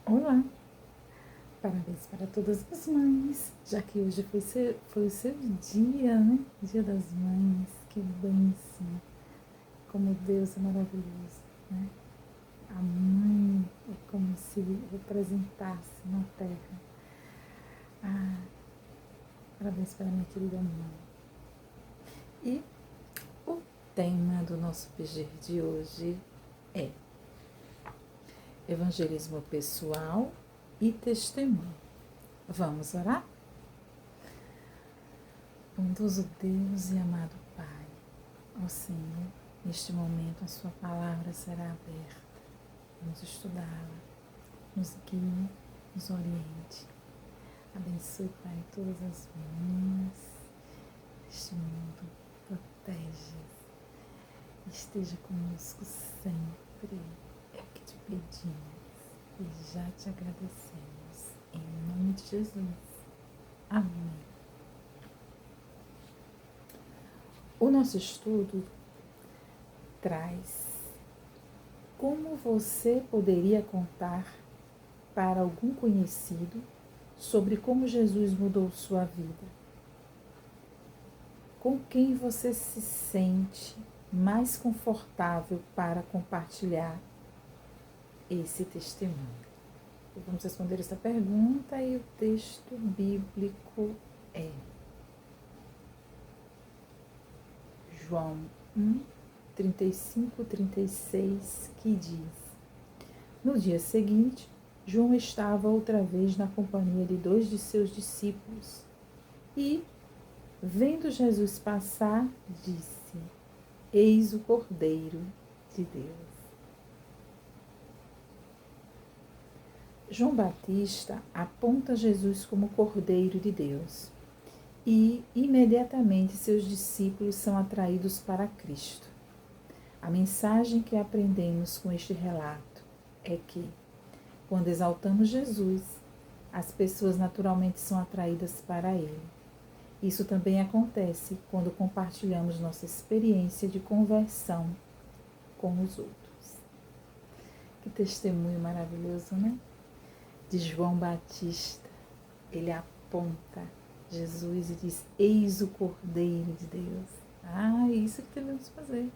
Olá, parabéns para todas as mães, já que hoje foi o seu dia, né? Dia das Mães, que bênção, como Deus é maravilhoso, né? A mãe é como se representasse na terra. Ah, parabéns para minha querida mãe. E o tema do nosso PG de hoje é evangelismo pessoal e testemunho. Vamos orar? Bondoso Deus e amado Pai, ó Senhor, neste momento a Sua palavra será aberta. Vamos estudá-la, nos guie, nos oriente. Abençoe, Pai, todas as mães deste mundo. Protege, esteja conosco sempre. É o que te pedimos e já te agradecemos. Em nome de Jesus. Amém. O nosso estudo traz como você poderia contar para algum conhecido sobre como Jesus mudou sua vida. Com quem você se sente mais confortável para compartilhar esse testemunho? Vamos responder essa pergunta e o texto bíblico é João 1, 35, 36, que diz: No dia seguinte, João estava outra vez na companhia de 2 de seus discípulos e, vendo Jesus passar, disse: Eis o Cordeiro de Deus. João Batista aponta Jesus como Cordeiro de Deus e, imediatamente, seus discípulos são atraídos para Cristo. A mensagem que aprendemos com este relato é que, quando exaltamos Jesus, as pessoas naturalmente são atraídas para Ele. Isso também acontece quando compartilhamos nossa experiência de conversão com os outros. Que testemunho maravilhoso, né? De João Batista. Ele aponta Jesus e diz: Eis o Cordeiro de Deus. É isso que devemos fazer.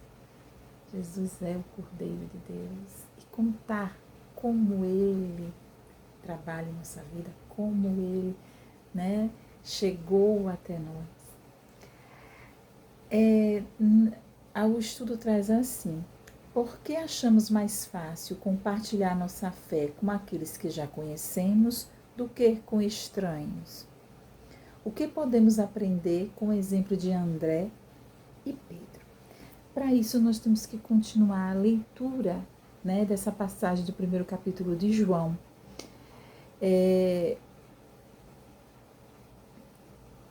Jesus é o Cordeiro de Deus. E contar como Ele trabalha em nossa vida, como Ele, né, chegou até nós. O estudo traz assim: por que achamos mais fácil compartilhar nossa fé com aqueles que já conhecemos do que com estranhos? O que podemos aprender com o exemplo de André e Pedro? Para isso, nós temos que continuar a leitura, né, dessa passagem do primeiro capítulo de João.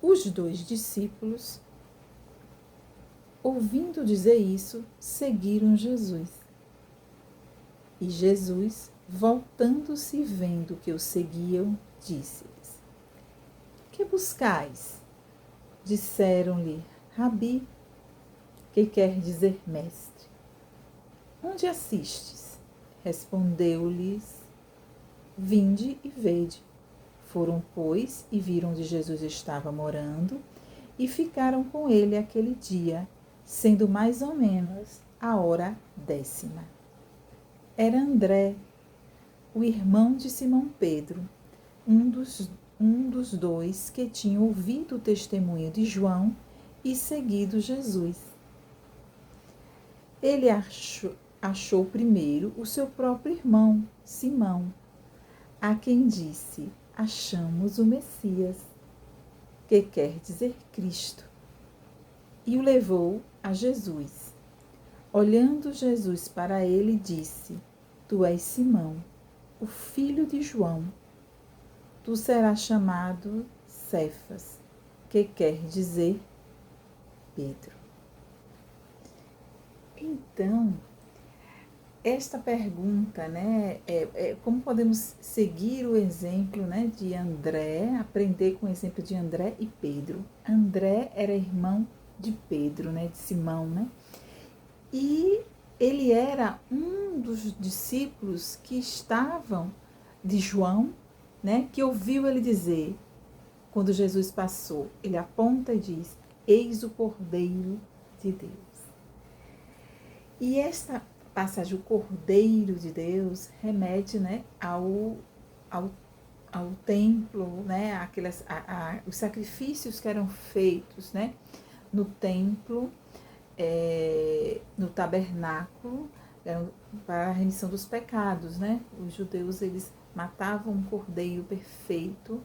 Os 2 discípulos, ouvindo dizer isso, seguiram Jesus. E Jesus, voltando-se e vendo que o seguiam, disse-lhes: Que buscais? Disseram-lhe: Rabi, que quer dizer mestre. Onde assistes? Respondeu-lhes: Vinde e vede. Foram, pois, e viram onde Jesus estava morando, e ficaram com ele aquele dia, sendo mais ou menos a hora 10ª. Era André, o irmão de Simão Pedro, um dos 2 que tinham ouvido o testemunho de João e seguido Jesus. Ele achou primeiro o seu próprio irmão, Simão, a quem disse: Achamos o Messias, que quer dizer Cristo, e o levou a Jesus. Olhando Jesus para ele, disse: Tu és Simão, o filho de João. Tu serás chamado Cefas, que quer dizer Pedro. Então, esta pergunta, né, como podemos seguir o exemplo, né, de André, aprender com o exemplo de André e Pedro. André era irmão de Pedro, né, de Simão, né, e ele era um dos discípulos que estavam de João, né, que ouviu ele dizer, quando Jesus passou, ele aponta e diz: eis o Cordeiro de Deus. E esta passagem, o Cordeiro de Deus, remete, né, ao templo, né, os sacrifícios que eram feitos, né, no templo, no tabernáculo, eram para a remissão dos pecados, né? Os judeus, eles matavam um cordeiro perfeito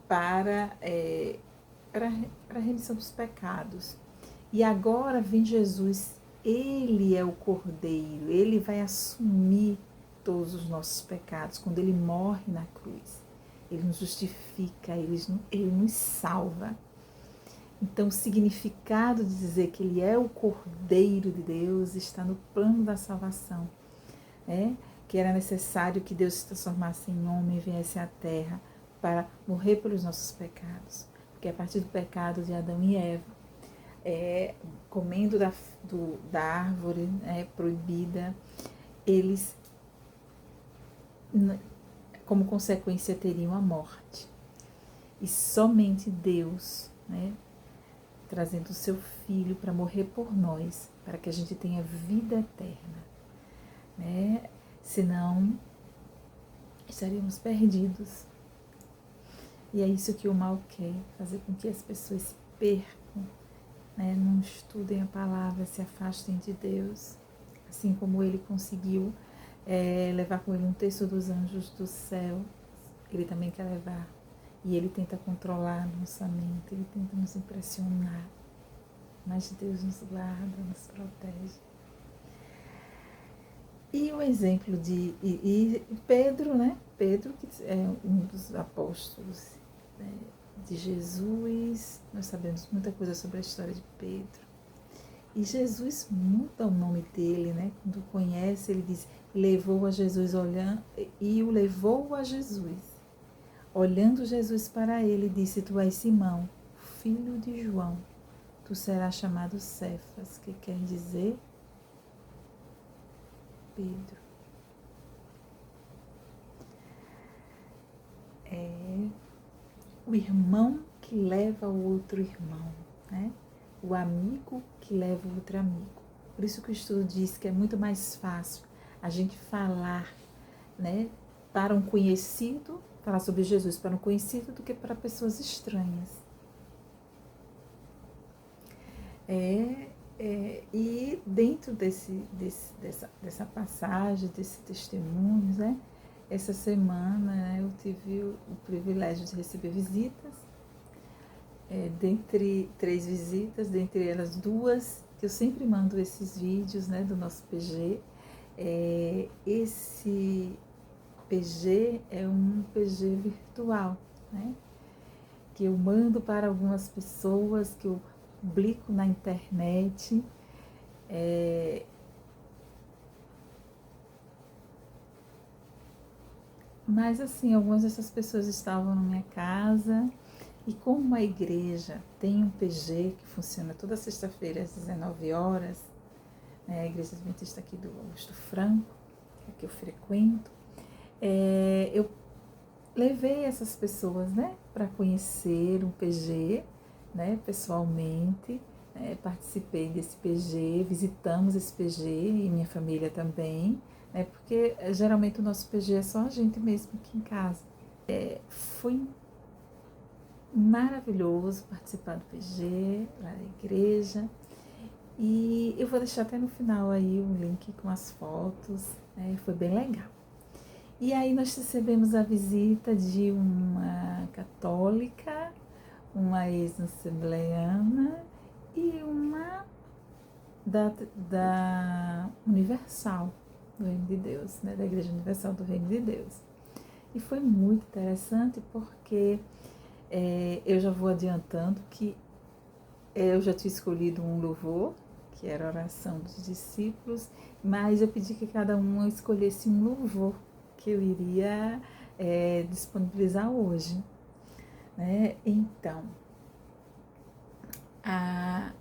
para a remissão dos pecados. E agora vem Jesus, ele é o cordeiro, ele vai assumir todos os nossos pecados quando ele morre na cruz. Ele nos justifica, ele nos salva. Então, o significado de dizer que ele é o Cordeiro de Deus está no plano da salvação, né? Que era necessário que Deus se transformasse em homem e viesse à terra para morrer pelos nossos pecados. Porque a partir do pecado de Adão e Eva, comendo da árvore proibida, eles, como consequência, teriam a morte. E somente Deus, né, trazendo o seu Filho para morrer por nós, para que a gente tenha vida eterna, né? Senão, estaríamos perdidos. E é isso que o mal quer, fazer com que as pessoas se percam, né? Não estudem a palavra, se afastem de Deus, assim como ele conseguiu levar com ele um terço dos anjos do céu, ele também quer levar. E ele tenta controlar nossa mente, ele tenta nos impressionar. Mas Deus nos guarda, nos protege. E o exemplo de Pedro, né? Pedro, que é um dos apóstolos, né, de Jesus. Nós sabemos muita coisa sobre a história de Pedro. E Jesus muda o nome dele, né? Quando conhece, ele diz, levou a Jesus olhando, e o levou a Jesus. Olhando Jesus para ele, disse, tu és Simão, filho de João, tu serás chamado Cefas, que quer dizer Pedro. É o irmão que leva o outro irmão, né? O amigo que leva o outro amigo. Por isso que o estudo diz que é muito mais fácil a gente falar, né, para um conhecido, falar sobre Jesus para um conhecido do que para pessoas estranhas. E dentro dessa passagem, desse testemunho, né, essa semana, né, eu tive o privilégio de receber visitas, dentre 3 visitas, dentre elas 2, que eu sempre mando esses vídeos, né, do nosso PG. Esse PG é um PG virtual, né, que eu mando para algumas pessoas, que eu publico na internet. Mas assim, algumas dessas pessoas estavam na minha casa, e como a igreja tem um PG que funciona toda sexta-feira às 19 horas, né, a igreja adventista aqui do Augusto Franco, que eu frequento, eu levei essas pessoas, né, para conhecer o PG, né, pessoalmente, participei desse PG, visitamos esse PG e minha família também, né, porque geralmente o nosso PG é só a gente mesmo aqui em casa. Foi maravilhoso participar do PG, lá na igreja, e eu vou deixar até no final aí um link com as fotos, né, foi bem legal. E aí nós recebemos a visita de uma católica, uma ex-assembleiana e uma da Universal do Reino de Deus, né, da Igreja Universal do Reino de Deus. E foi muito interessante porque eu já vou adiantando que eu já tinha escolhido um louvor, que era a oração dos discípulos, mas eu pedi que cada um escolhesse um louvor que eu iria disponibilizar hoje, né? Então, a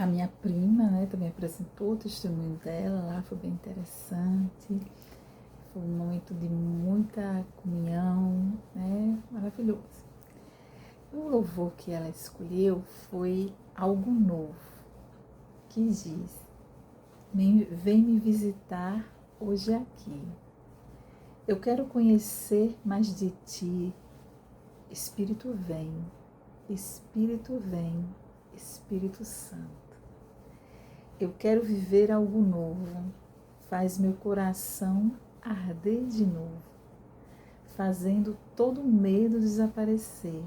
minha prima, né, também apresentou o testemunho dela lá, foi bem interessante. Foi um momento de muita comunhão, né? Maravilhoso. O louvor que ela escolheu foi Algo Novo, que diz: vem me visitar hoje aqui. Eu quero conhecer mais de ti. Espírito vem, Espírito vem, Espírito Santo. Eu quero viver algo novo. Faz meu coração arder de novo, fazendo todo o medo desaparecer,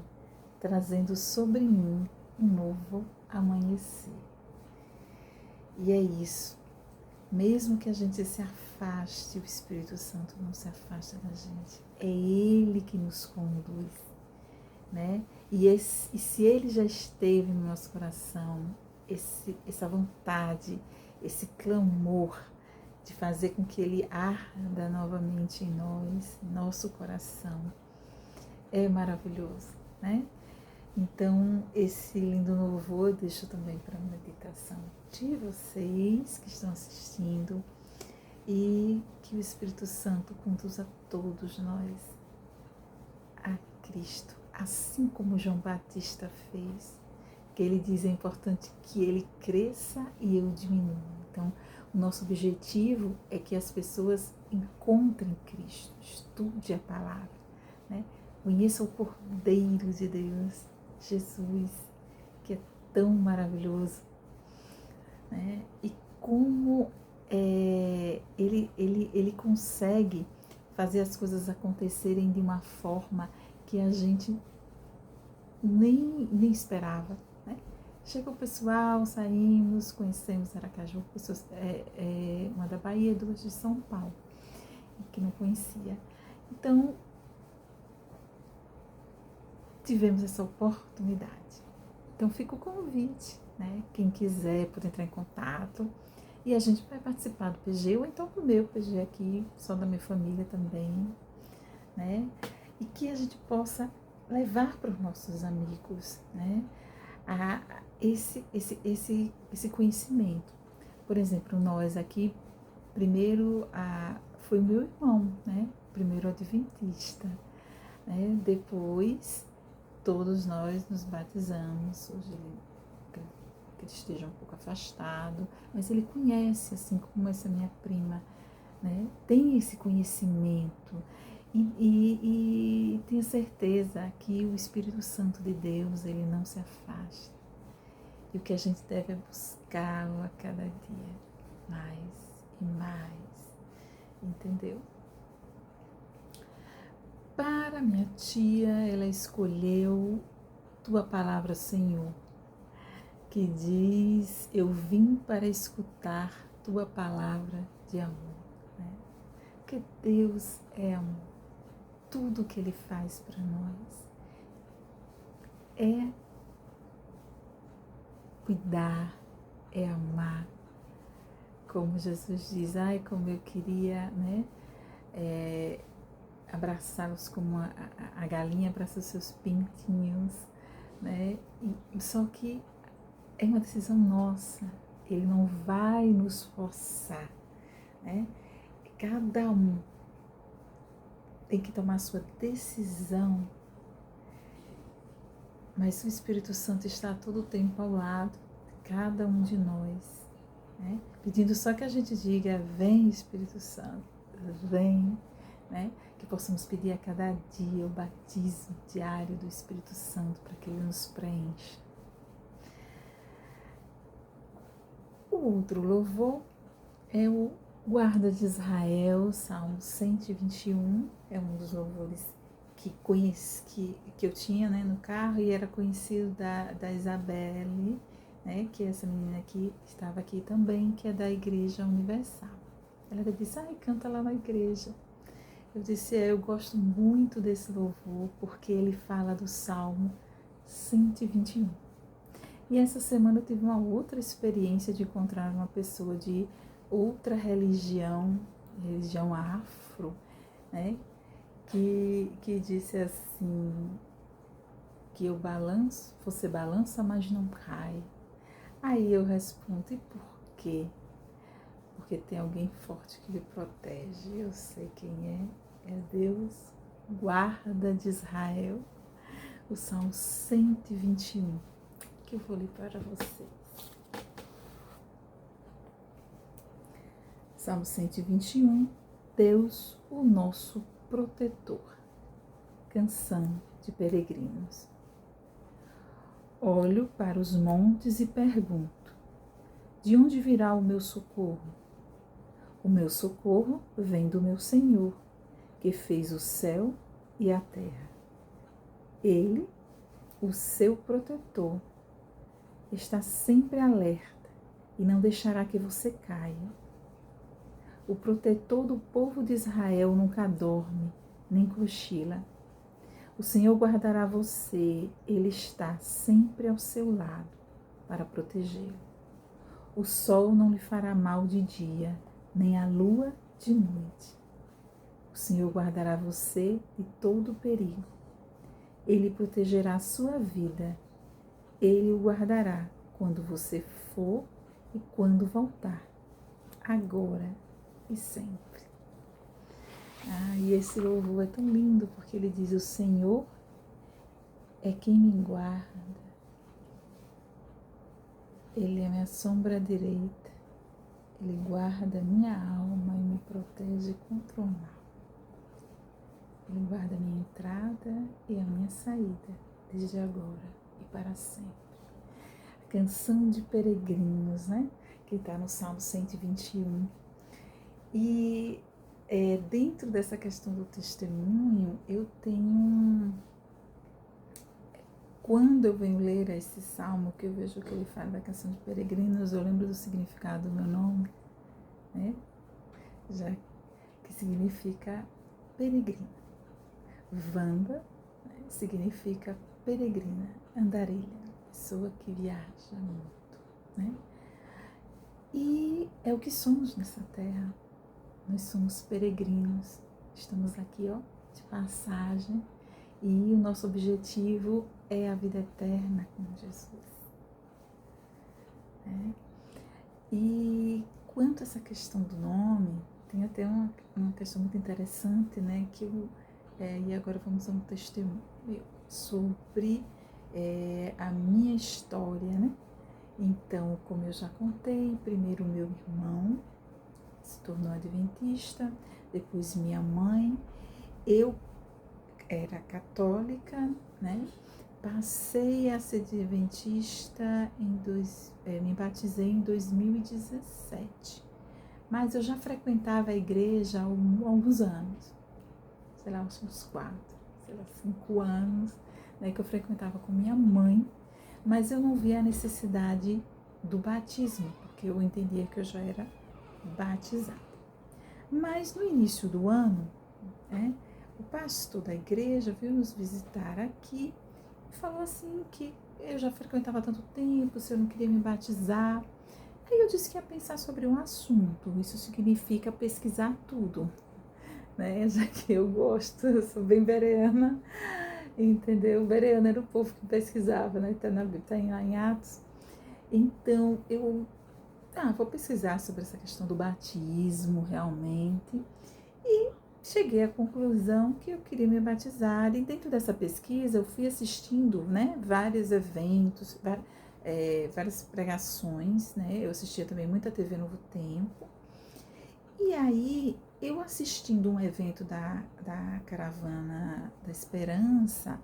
trazendo sobre mim um novo amanhecer. E é isso. Mesmo que a gente se afaste, o Espírito Santo não se afasta da gente. É Ele que nos conduz, né? E se Ele já esteve no nosso coração, essa vontade, esse clamor de fazer com que Ele arda novamente em nós, nosso coração, é maravilhoso, né? Então, esse lindo louvor eu deixo também para a meditação de vocês que estão assistindo, e que o Espírito Santo conduza todos nós a Cristo, assim como João Batista fez, que ele diz: é importante que ele cresça e eu diminua. Então, o nosso objetivo é que as pessoas encontrem Cristo, estude a palavra, né? Conheça o Cordeiro de Deus, Jesus, que é tão maravilhoso, né? E como ele consegue fazer as coisas acontecerem de uma forma que a gente nem esperava, né? Chega o pessoal, saímos, conhecemos Aracaju, pessoas, uma da Bahia, duas de São Paulo, que não conhecia. Então, tivemos essa oportunidade. Então, fica o convite, né? Quem quiser pode entrar em contato e a gente vai participar do PG, ou então do meu PG aqui, só da minha família também, né? E que a gente possa levar para os nossos amigos, né? Esse conhecimento. Por exemplo, nós aqui, primeiro foi o meu irmão, né? Primeiro adventista, né? Depois todos nós nos batizamos. Hoje ele esteja um pouco afastado, mas ele conhece, assim como essa minha prima, né? Tem esse conhecimento e tenha certeza que o Espírito Santo de Deus, ele não se afasta. E o que a gente deve é buscá-lo a cada dia, mais e mais, entendeu? Para minha tia, ela escolheu Tua Palavra, Senhor, que diz: eu vim para escutar Tua Palavra de amor, né? Porque Deus é amor. Tudo que Ele faz para nós é cuidar, é amar. Como Jesus diz: ai, como eu queria, né? Abraçá-los como a galinha abraça os seus pintinhos, né? Só que é uma decisão nossa. Ele não vai nos forçar, né? Cada um tem que tomar a sua decisão, mas o Espírito Santo está a todo tempo ao lado de cada um de nós, né? Pedindo só que a gente diga: vem, Espírito Santo, vem, né? Que possamos pedir a cada dia o batismo diário do Espírito Santo para que Ele nos preencha. O outro louvor é o Guarda de Israel, Salmo 121, é um dos louvores que eu tinha, né, no carro, e era conhecido da Isabelle, né, que é essa menina que estava aqui também, que é da Igreja Universal. Ela disse: ai, canta lá na igreja. Eu disse: eu gosto muito desse louvor, porque ele fala do Salmo 121. E essa semana eu tive uma outra experiência de encontrar uma pessoa de outra religião afro, né? Que disse assim, que eu balanço, você balança, mas não cai. Aí eu respondo: e por quê? porque tem alguém forte que lhe protege. Eu sei quem é Deus, guarda de Israel. O Salmo 121, que eu vou ler para vocês. Salmo 121, Deus, o nosso protetor. Canção de peregrinos. Olho para os montes e pergunto: de onde virá o meu socorro? O meu socorro vem do meu Senhor, que fez o céu e a terra. Ele, o seu protetor, está sempre alerta e não deixará que você caia. O protetor do povo de Israel nunca dorme, nem cochila. O Senhor guardará você, Ele está sempre ao seu lado para protegê-lo. O sol não lhe fará mal de dia, nem a lua de noite. O Senhor guardará você de todo perigo. Ele protegerá a sua vida. Ele o guardará quando você for e quando voltar, agora e sempre. E esse louvor é tão lindo porque ele diz: o Senhor é quem me guarda. Ele é minha sombra direita. Ele guarda minha alma e me protege contra o mal. Ele guarda a minha entrada e a minha saída, desde agora e para sempre. A canção de peregrinos, né? Que está no Salmo 121. E dentro dessa questão do testemunho, eu tenho... Quando eu venho ler esse salmo, que eu vejo que ele fala da canção de peregrinos, eu lembro do significado do meu nome, né? Já que significa peregrina. Vanda, né, significa peregrina, andarilha, pessoa que viaja muito, né? E é o que somos nessa terra. Nós somos peregrinos, estamos aqui, de passagem, e o nosso objetivo é a vida eterna com Jesus. E quanto a essa questão do nome, tem até uma questão muito interessante, né? E agora vamos a um testemunho sobre a minha história, né? Então, como eu já contei, primeiro meu irmão se tornou adventista, depois minha mãe. Eu era católica, né? Passei a ser adventista me batizei em 2017. Mas eu já frequentava a igreja há alguns anos, sei lá, uns 5 anos, né, que eu frequentava com minha mãe, mas eu não via a necessidade do batismo, porque eu entendia que eu já era batizada. Mas no início do ano, o pastor da igreja veio nos visitar aqui e falou assim que eu já frequentava há tanto tempo, se eu não queria me batizar. Aí eu disse que ia pensar sobre um assunto. Isso significa pesquisar tudo, né? Já que eu gosto, eu sou bem bereana, entendeu? Bereana era o povo que pesquisava, né? Tá em Atos. Então eu vou pesquisar sobre essa questão do batismo realmente. E cheguei à conclusão que eu queria me batizar. E dentro dessa pesquisa eu fui assistindo, né, vários eventos, várias pregações, né? Eu assistia também muita TV Novo Tempo. E aí, eu assistindo um evento da Caravana da Esperança,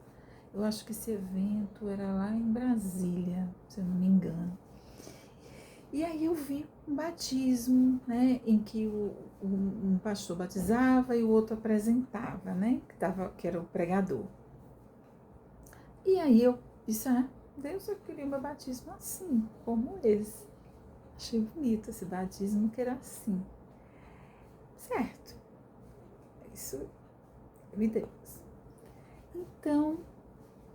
eu acho que esse evento era lá em Brasília, se eu não me engano. E aí eu vi um batismo, né, em que um pastor batizava e o outro apresentava, né, que era o pregador. E aí eu disse, Deus, eu queria meu batismo assim, como esse. Achei bonito esse batismo que era assim. Certo. Isso me Deus. Então,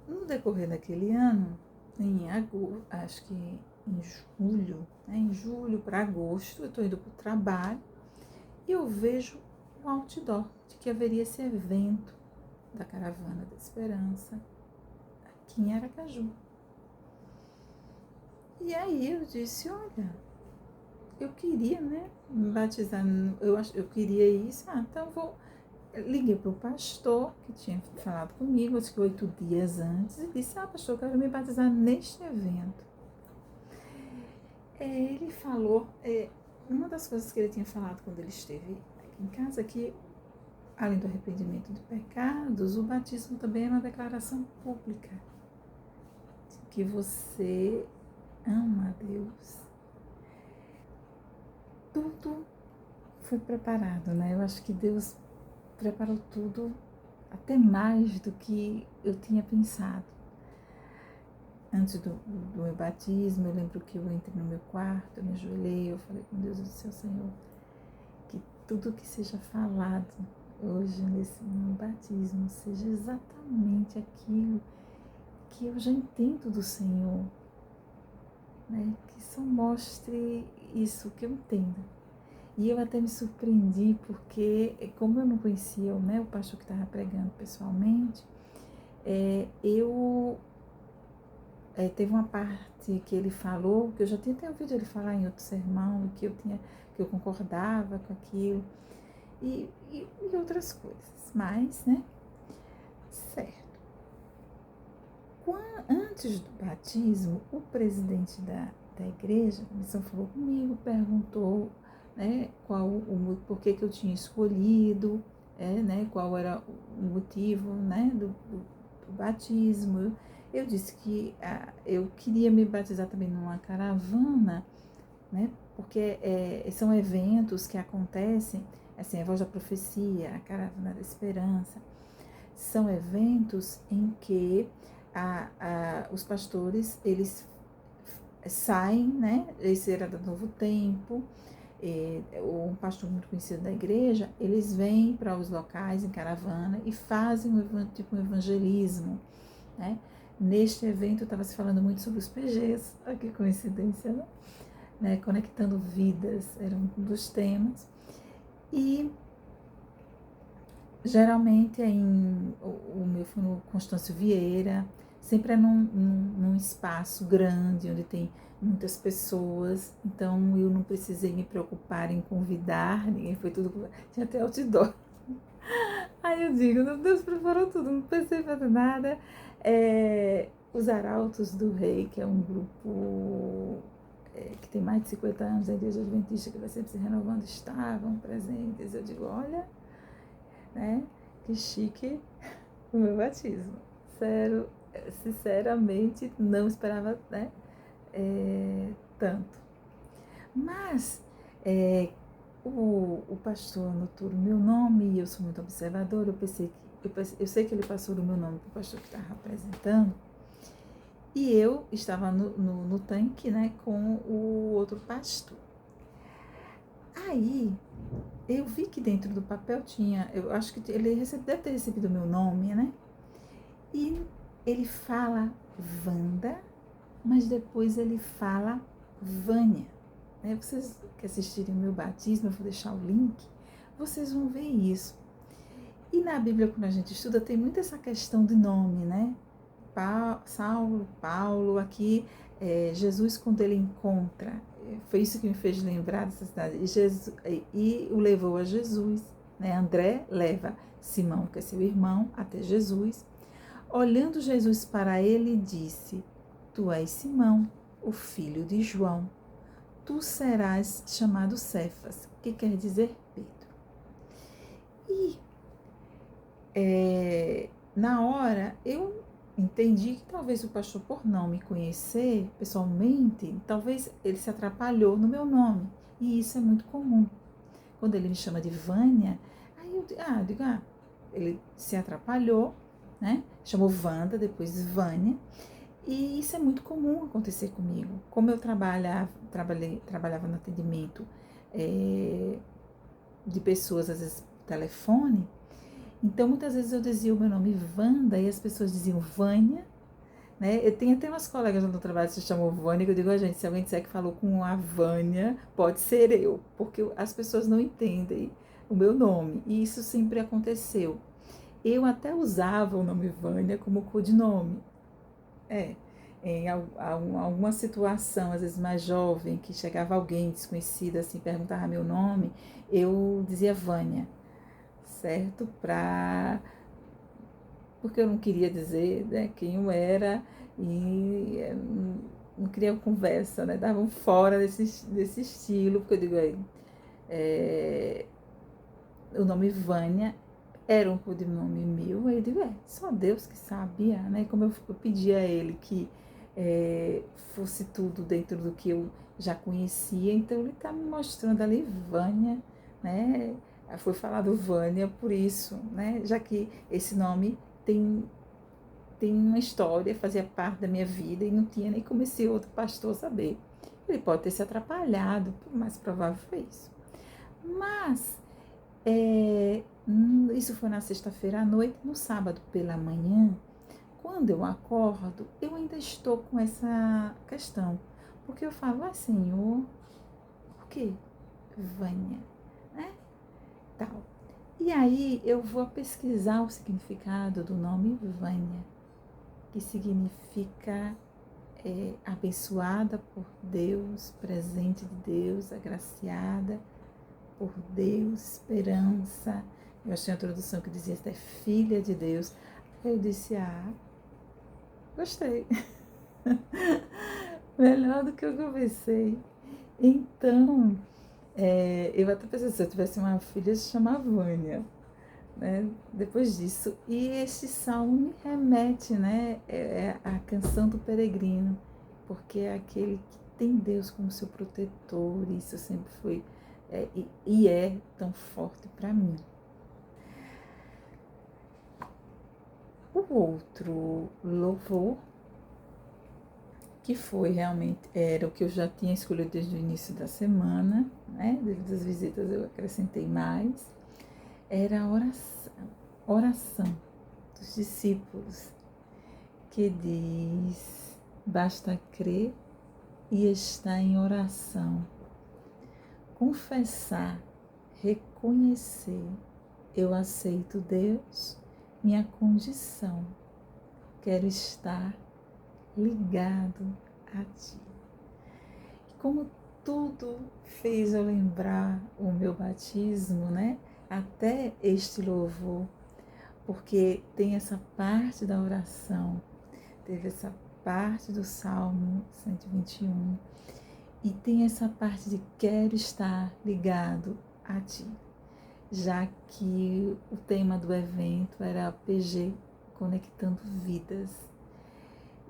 no decorrer daquele ano, acho que em julho, né, em julho para agosto, eu estou indo para o trabalho e eu vejo um outdoor de que haveria esse evento da Caravana da Esperança aqui em Aracaju. E aí eu disse, olha, eu queria, né, me batizar, eu queria isso, então vou. Liguei para o pastor que tinha falado comigo, acho que 8 dias antes, e disse, pastor, eu quero me batizar neste evento. Ele falou, uma das coisas que ele tinha falado quando ele esteve aqui em casa, que além do arrependimento de pecados, o batismo também é uma declaração pública de que você ama a Deus. Tudo foi preparado, né? Eu acho que Deus preparou tudo, até mais do que eu tinha pensado. Antes do meu batismo, eu lembro que eu entrei no meu quarto, eu me ajoelhei, eu falei com Deus do céu, Senhor, que tudo que seja falado hoje nesse meu batismo seja exatamente aquilo que eu já entendo do Senhor, né? Que só mostre isso que eu entendo. E eu até me surpreendi porque, como eu não conhecia, né, o pastor que estava pregando pessoalmente, teve uma parte que ele falou, que eu já tinha até ouvido ele falar em outro sermão, que eu concordava com aquilo, e outras coisas, mas, né, certo. Antes do batismo, o presidente da igreja, a missão, falou comigo, perguntou, né, por que eu tinha escolhido, né, qual era o motivo, né, do batismo. Eu disse que eu queria me batizar também numa caravana, né, porque são eventos que acontecem, assim, a Voz da Profecia, a Caravana da Esperança, são eventos em que os pastores, eles saem, né? Esse era do Novo Tempo, um pastor muito conhecido da igreja, eles vêm para os locais em caravana e fazem um evangelismo, né? Neste evento estava se falando muito sobre os PGs, olha que coincidência, né? Conectando vidas, era um dos temas. E geralmente o meu foi no Constâncio Vieira, sempre é num espaço grande, onde tem muitas pessoas, então eu não precisei me preocupar em convidar ninguém, foi tudo, tinha até outdoor. Aí eu digo, meu Deus, preparou tudo, não pensei em fazer nada. Os Arautos do Rei, que é um grupo que tem mais de 50 anos, a Igreja Adventista, que vai sempre se renovando, estavam presentes. Eu digo, olha, né, que chique o meu batismo. Sério, sinceramente, não esperava, né, tanto. Mas o pastor anotou o meu nome, e eu sou muito observadora, eu sei que ele passou o meu nome para o pastor que estava apresentando, e eu estava no tanque, né, com o outro pastor. Aí, eu vi que dentro do papel tinha, eu acho que ele deve ter recebido o meu nome, né, e ele fala Wanda, mas depois ele fala Vânia. Vocês que assistirem o meu batismo, eu vou deixar o link, vocês vão ver isso. E na Bíblia, quando a gente estuda, tem muito essa questão de nome, né? Saulo, Paulo, aqui, Jesus, quando ele encontra, foi isso que me fez lembrar dessa cidade, e o levou a Jesus, né? André leva Simão, que é seu irmão, até Jesus. Olhando Jesus para ele, disse, tu és Simão, o filho de João. Tu serás chamado Cefas, que quer dizer Pedro. E na hora eu entendi que talvez o pastor, por não me conhecer pessoalmente, talvez ele se atrapalhou no meu nome. E isso é muito comum. Quando ele me chama de Vânia, aí eu digo, ele se atrapalhou, né? Chamou Wanda, depois Vânia. E isso é muito comum acontecer comigo. Como eu trabalhava no atendimento de pessoas, às vezes, por telefone, então muitas vezes eu dizia o meu nome Wanda e as pessoas diziam Vânia, né? Eu tenho até umas colegas no trabalho que se chamam Vânia, que eu digo, gente, se alguém disser que falou com a Vânia, pode ser eu, porque as pessoas não entendem o meu nome, e isso sempre aconteceu. Eu até usava o nome Vânia como codinome. em alguma situação, às vezes mais jovem, que chegava alguém desconhecido, assim, perguntava meu nome, eu dizia Vânia, certo? Porque eu não queria dizer, né, quem eu era e não queria conversa, né? Davam fora desse estilo, porque eu digo aí, o nome Vânia era um codinome meu, aí eu digo, só Deus que sabia, né? Como eu pedi a ele que fosse tudo dentro do que eu já conhecia, então ele está me mostrando ali Vânia, né? Foi falado Vânia por isso, né? Já que esse nome tem uma história, fazia parte da minha vida e não tinha nem como esse outro pastor saber. Ele pode ter se atrapalhado, o mais provável foi isso. Mas isso foi na sexta-feira à noite, no sábado pela manhã, quando eu acordo, eu ainda estou com essa questão. Porque eu falo, Senhor, por que Vânia? Né? Tal. E aí eu vou pesquisar o significado do nome Vânia, que significa abençoada por Deus, presente de Deus, agraciada por Deus, esperança. Eu achei uma tradução que dizia, esta é filha de Deus. Eu disse, gostei. Melhor do que eu pensei. Então, eu até pensei, se eu tivesse uma filha, se chamava Vânia, né? Depois disso. E esse salmo me remete, né, à canção do peregrino, porque é aquele que tem Deus como seu protetor, e isso sempre foi e é tão forte para mim. O outro louvor, que foi realmente, era o que eu já tinha escolhido desde o início da semana, né? Devido às visitas eu acrescentei mais, era a oração dos discípulos, que diz, basta crer e estar em oração, confessar, reconhecer, eu aceito Deus, minha condição, quero estar ligado a Ti. E como tudo fez eu lembrar o meu batismo, né? Até este louvor, porque tem essa parte da oração, teve essa parte do Salmo 121 e tem essa parte de quero estar ligado a Ti, já que o tema do evento era PG, Conectando Vidas.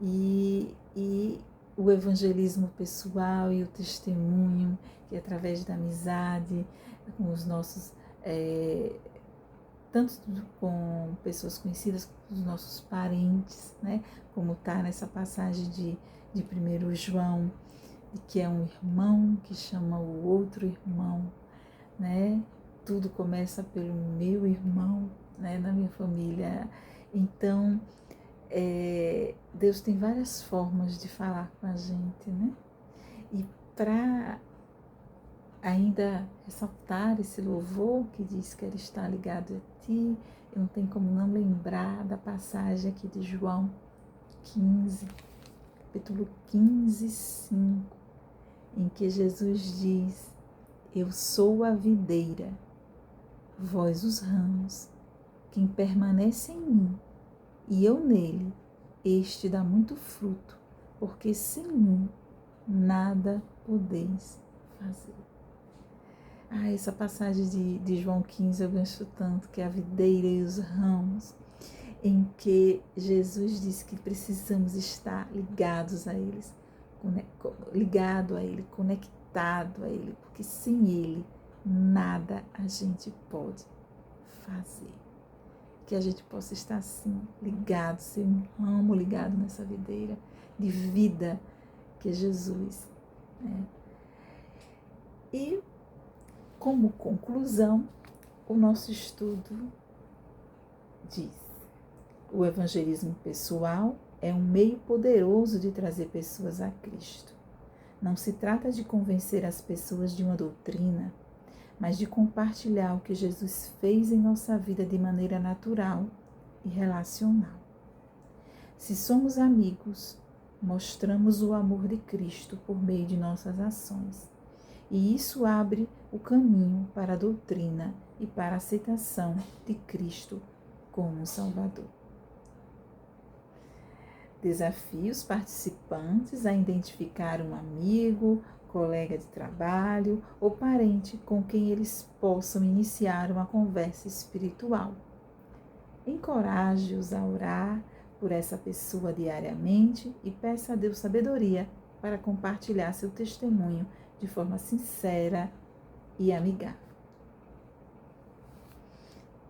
E o evangelismo pessoal e o testemunho, que é através da amizade, com os nossos, tanto com pessoas conhecidas, com os nossos parentes, né? Como está nessa passagem de 1 João, que é um irmão que chama o outro irmão, né? Tudo começa pelo meu irmão, né? Na minha família. Então, Deus tem várias formas de falar com a gente, né? E para ainda ressaltar esse louvor que diz que ele está ligado a Ti, eu não tenho como não lembrar da passagem aqui de João 15, capítulo 15, 5, em que Jesus diz, eu sou a videira, vós os ramos, quem permanece em mim e eu nele, este dá muito fruto, porque sem mim nada podeis fazer. Essa passagem de João 15 eu gosto tanto, que é a videira e os ramos, em que Jesus diz que precisamos estar ligados a eles, ligado a Ele, conectado a Ele, porque sem Ele nada a gente pode fazer. Que a gente possa estar assim, ligado, ser um ramo ligado nessa videira de vida que é Jesus, né? E, como conclusão, o nosso estudo diz, o evangelismo pessoal é um meio poderoso de trazer pessoas a Cristo. Não se trata de convencer as pessoas de uma doutrina, mas de compartilhar o que Jesus fez em nossa vida de maneira natural e relacional. Se somos amigos, mostramos o amor de Cristo por meio de nossas ações. E isso abre o caminho para a doutrina e para a aceitação de Cristo como Salvador. Desafie os participantes a identificar um amigo, colega de trabalho ou parente com quem eles possam iniciar uma conversa espiritual. Encoraje-os a orar por essa pessoa diariamente e peça a Deus sabedoria para compartilhar seu testemunho de forma sincera e amigável.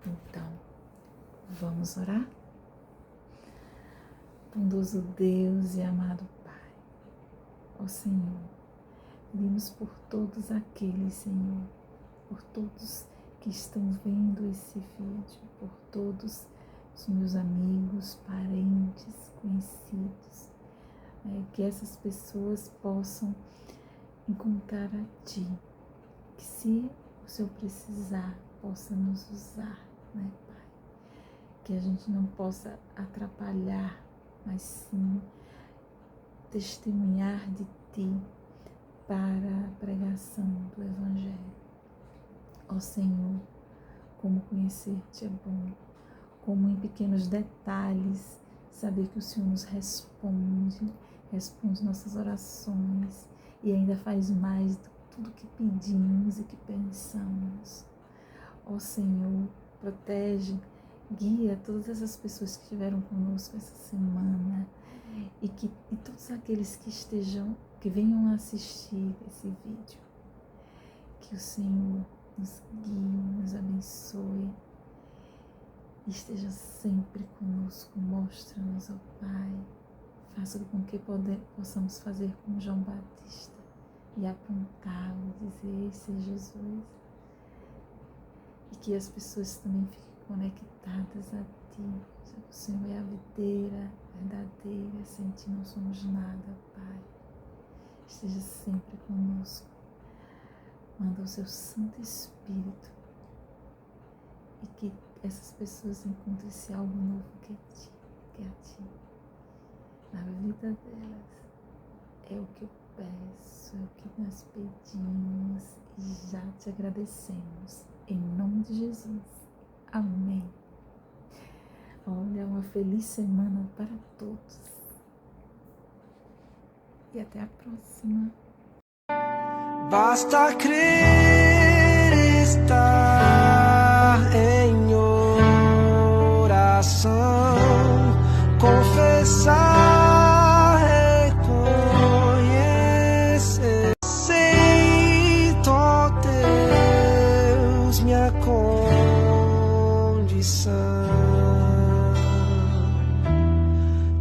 Então, vamos orar? Bondoso Deus e amado Pai, ó Senhor, pedimos por todos aqueles, Senhor, por todos que estão vendo esse vídeo, por todos os meus amigos, parentes, conhecidos, que essas pessoas possam encontrar a Ti, que se o Senhor precisar, possa nos usar, né, Pai? Que a gente não possa atrapalhar, mas sim testemunhar de Ti para a pregação do Evangelho. Ó Senhor, como conhecer-te é bom, como em pequenos detalhes saber que o Senhor nos responde nossas orações e ainda faz mais do que tudo que pedimos e que pensamos. Ó Senhor, protege, guia todas essas pessoas que estiveram conosco essa semana e todos aqueles que venham assistir esse vídeo. Que o Senhor nos guie, nos abençoe e esteja sempre conosco. Mostra-nos, ó Pai, faça com que possamos fazer como João Batista e apontá-lo, dizer: esse é Jesus. E que as pessoas também fiquem conectadas a Ti. O Senhor é a videira verdadeira, sem Ti não somos nada, Pai. Esteja sempre conosco. Manda o Seu Santo Espírito e que essas pessoas encontrem esse algo novo que é a Ti, na vida delas. É o que eu peço, é o que nós pedimos e já Te agradecemos. Em nome de Jesus. Amém. Olha, uma feliz semana para todos. E até a próxima. Basta crer, estar em oração, confessar, reconhecer. Aceito, ó Deus, minha condição.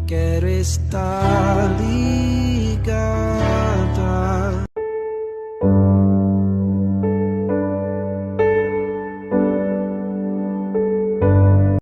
Quero estar ligado